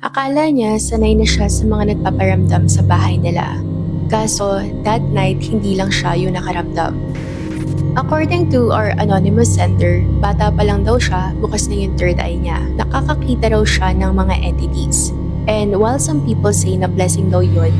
Akala niya sanay na siya sa mga nagpaparamdam sa bahay nila. Kaso, that night hindi lang siya yung nakaramdam. According to our anonymous sender, bata pa lang daw siya, bukas na yung third eye niya. Nakakakita raw siya ng mga entities. And while some people say na blessing daw yun,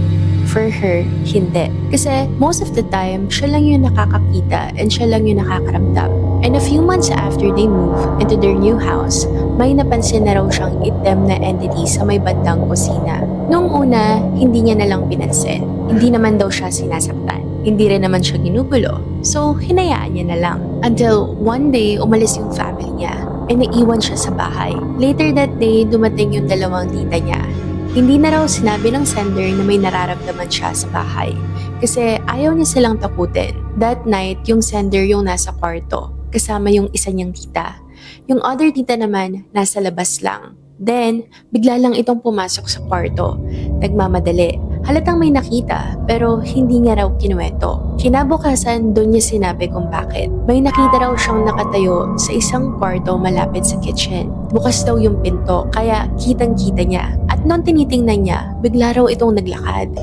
for her, hindi. Kasi most of the time, siya lang yung nakakakita and siya lang yung nakakaramdam. And a few months after they move into their new house, may napansin na raw siyang item na entity sa may bandang kusina. Noong una, hindi niya nalang pinansin. Hindi naman daw siya sinasaktan. Hindi rin naman siya ginugulo. So, hinayaan niya na lang. Until one day, umalis yung family niya. E naiwan siya sa bahay. Later that day, dumating yung dalawang tita niya. Hindi na raw sinabi ng sender na may nararamdaman siya sa bahay. Kasi ayaw niya silang takutin. That night, yung sender yung nasa kwarto. Kasama yung isa niyang tita. Yung other tita naman, nasa labas lang. Then, bigla lang itong pumasok sa kwarto. Nagmamadali. Halatang may nakita, pero hindi niya raw kinuwento. Kinabukasan, doon niya sinabi kung bakit. May nakita raw siyang nakatayo sa isang kwarto malapit sa kitchen. Bukas daw yung pinto, kaya kitang-kita niya. At noon tinitingnan niya, bigla raw itong naglakad.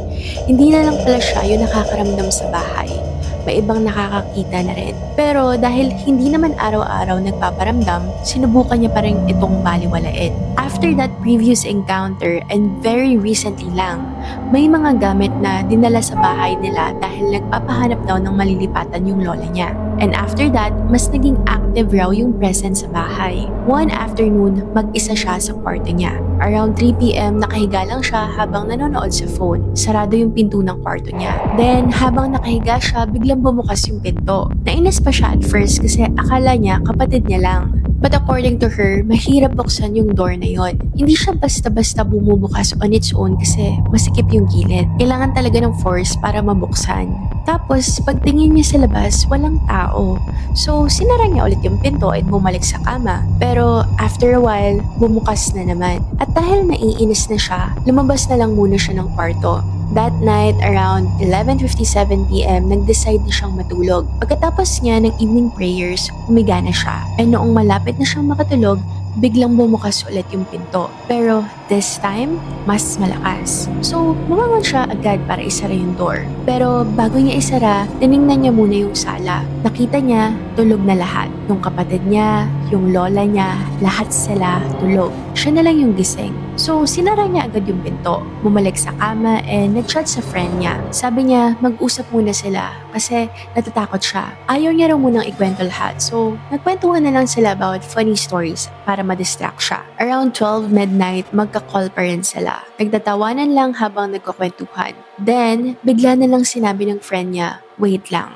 Hindi na lang pala siya yung nakakaramdam sa bahay. May ibang nakakakita na rin. Pero dahil hindi naman araw-araw nagpaparamdam, sinubukan niya pa rin itong baliwalain. After that previous encounter and very recently lang, may mga gamit na dinala sa bahay nila dahil nagpapahanap daw ng malilipatan yung lola niya. And after that, mas naging active raw yung presence sa bahay. One afternoon, mag-isa siya sa kwarto niya. Around 3 p.m., nakahiga lang siya habang nanonood sa phone. Sarado yung pinto ng kwarto niya. Then, habang nakahiga siya, biglang bumukas yung pinto. Nainis pa siya at first kasi akala niya kapatid niya lang. But according to her, mahirap buksan yung door na yon. Hindi siya basta-basta bumubukas on its own kasi masikip yung gilid. Kailangan talaga ng force para mabuksan. Tapos, pagtingin niya sa labas, walang tao. So, sinara niya ulit yung pinto at bumalik sa kama. Pero, after a while, bumukas na naman. At dahil naiinis na siya, lumabas na lang muna siya ng kwarto. That night, around 11:57 p.m., nag-decide na siyang matulog. Pagkatapos niya ng evening prayers, humiga na siya. And noong malapit na siyang makatulog, biglang bumukas ulit yung pinto. Pero this time, mas malakas. So, bumangon siya agad para isara yung door. Pero bago niya isara, tiningnan niya muna yung sala. Nakita niya, tulog na lahat. Yung kapatid niya, yung lola niya, lahat sila tulog. Siya na lang yung gising. So, sinara niya agad yung pinto. Bumalik sa kama and nag-chat sa friend niya. Sabi niya, mag-usap muna sila kasi natatakot siya. Ayaw niya raw munang ikwento lahat. So, nagkwentuhan na lang sila about funny stories para ma-distract siya. Around 12 midnight, magka-call pa rin sila. Nagtatawanan lang habang nagkukwentuhan. Then, bigla na lang sinabi ng friend niya, wait lang.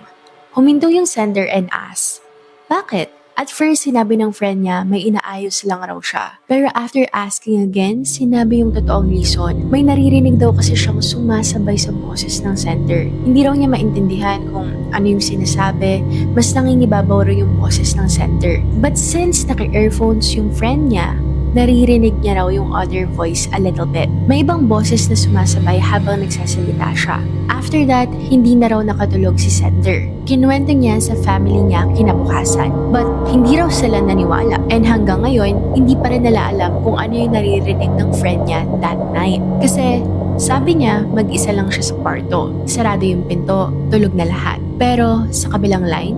Huminto yung sender and asked, bakit? At first, sinabi ng friend niya may inaayos lang raw siya. Pero after asking again, sinabi yung totoong reason. May naririnig daw kasi siyang sumasabay sa boses ng sender. Hindi raw niya maintindihan kung ano yung sinasabi, mas nangingibabaw raw yung boses ng sender. But since naka-earphones yung friend niya, naririnig niya raw yung other voice a little bit. May ibang boses na sumasabay habang nagsasalita siya. After that, hindi na raw nakatulog si sender. Kinuwento niya sa family niya kinabukasan. But hindi raw sila naniwala. And hanggang ngayon, hindi pa rin nila alam kung ano yung naririnig ng friend niya that night. Kasi sabi niya, mag-isa lang siya sa kwarto. Sarado yung pinto, tulog na lahat. Pero sa kabilang line,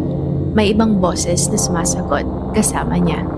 may ibang boses na sumasagot kasama niya.